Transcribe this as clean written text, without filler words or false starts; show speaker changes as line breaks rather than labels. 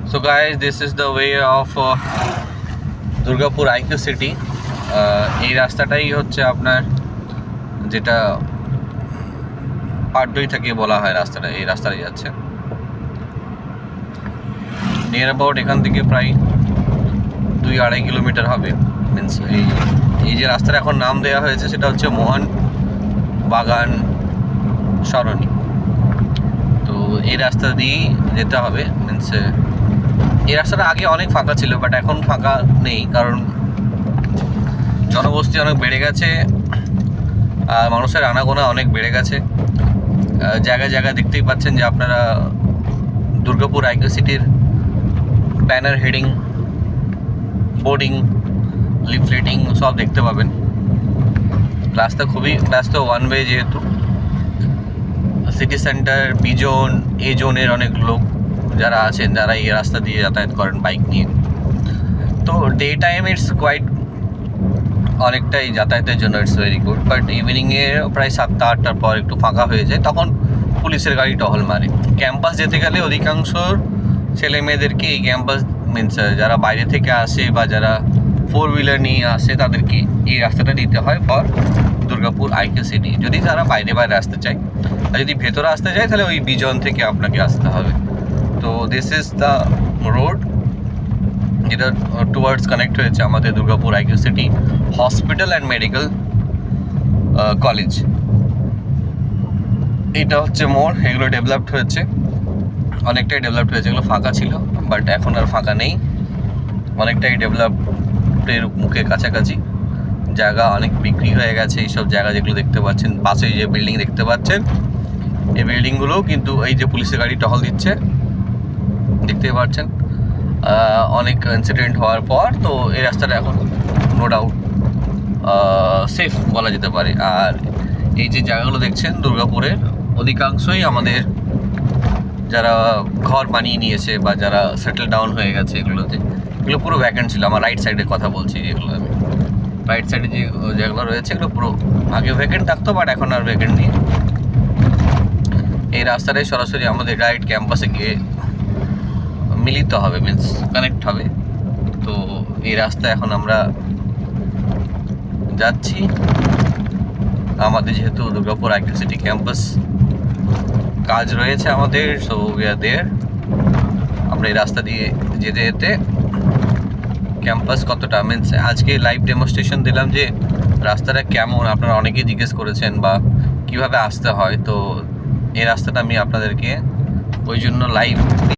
So guys, this is the way of Durgapur IQ city. এই রাস্তাটাই হচ্ছে আপনার যেটা পাটদই থেকে বলা হয় রাস্তাটা, এই রাস্তাটাই যাচ্ছে নিয়ার অ্যাবাউট এখান থেকে প্রায় 2-2.5 কিলোমিটার হবে। মিনস এই যে রাস্তার এখন নাম দেওয়া হয়েছে সেটা হচ্ছে মোহন বাগান সরণি। তো এই রাস্তা দিয়েই যেতে হবে। মিনস এই রাস্তাটা আগে অনেক ফাঁকা ছিল, বাট এখন ফাঁকা নেই, কারণ জনবসতি অনেক বেড়ে গেছে আর মানুষের আনাগোনা অনেক বেড়ে গেছে। জায়গায় জায়গায় দেখতেই পাচ্ছেন যে আপনারা দুর্গাপুর আইকিউ সিটির ব্যানার, হেডিং, বোর্ডিং, লিফলেটিং সব দেখতে পাবেন। রাস্তা খুবই ব্যস্ত, ওয়ান ওয়ে, যেহেতু সিটি সেন্টার, বি জোন, এ জোনের অনেক লোক যারা আছেন যারা এই রাস্তা দিয়ে যাতায়াত করেন বাইক নিয়ে। তো ডে টাইম ইটস কোয়াইট অনেকটাই যাতায়াতের জন্য ইটস ভেরি গুড, বাট ইভিনিংয়ে প্রায় 7টা-8টার পর একটু ফাঁকা হয়ে যায়, তখন পুলিশের গাড়ি টহল মারে। ক্যাম্পাস যেতে গেলে অধিকাংশ ছেলে মেয়েদেরকে এই ক্যাম্পাস, মিনস যারা বাইরে থেকে আসে বা যারা 4 হুইলার নিয়ে আসে তাদেরকে এই রাস্তাটা নিতে হয় ফর দুর্গাপুর আইকিউ সিটি। যদি তারা বাইরে আসতে চায়, আর যদি ভেতরে আসতে চায় তাহলে ওই বিজন থেকে আপনাকে আসতে হবে। তো দিস ইজ দ্য রোড যেটা টুয়ার্ডস কানেক্ট হয়েছে আমাদের Durgapur IQ city hospital and medical college. এটা হচ্ছে মোড়। এগুলো ডেভেলপড হয়েছে, অনেকটাই ডেভেলপড হয়েছে। এগুলো ফাঁকা ছিল, বাট এখন আর ফাঁকা নেই, অনেকটাই ডেভেলপডের মুখে কাছাকাছি। জায়গা অনেক বিক্রি হয়ে গেছে। এইসব জায়গা যেগুলো দেখতে পাচ্ছেন, পাশে যে বিল্ডিং দেখতে পাচ্ছেন, এই বিল্ডিংগুলোও কিন্তু এই যে পুলিশের গাড়ি টহল দিচ্ছে দেখতে পাচ্ছেন। অনেক ইনসিডেন্ট হওয়ার পর তো এই রাস্তাটা এখন নো ডাউট সেফ বলা যেতে পারে। আর এই যে জায়গাগুলো দেখছেন দুর্গাপুরের, অধিকাংশই আমাদের যারা ঘর বানিয়ে নিয়েছে বা যারা সেটেল ডাউন হয়ে গেছে এগুলোতে, এগুলো পুরো ভ্যাকেন্ট ছিল। আমার রাইট সাইডের কথা বলছি, এগুলো আমি রাইট সাইডে যে যেগুলো রয়েছে এগুলো পুরো আগে ভ্যাকেন্ট থাকতো, বাট এখন আর ভ্যাকেন্ট নেই। এই রাস্তাটাই সরাসরি আমাদের ডাইরেক্ট ক্যাম্পাসে গিয়ে মিলিত হবে, মিনস কানেক্ট হবে। তো এই রাস্তায় এখন আমরা যাচ্ছি। আমাদের যেহেতু দুর্গাপুর আইকিউ সিটি ক্যাম্পাস কাজ রয়েছে আমাদের, সো উই আর দেয়ার। আমরা এই রাস্তা দিয়ে যেতে যেতে ক্যাম্পাস কতটা, মিনস আজকে লাইভ ডেমনস্ট্রেশন দিলাম যে রাস্তাটা কেমন। আপনারা অনেকেই জিজ্ঞেস করেছেন বা কিভাবে আসতে হয়, তো এই রাস্তাটা আমি আপনাদেরকে ওই জন্য লাইভ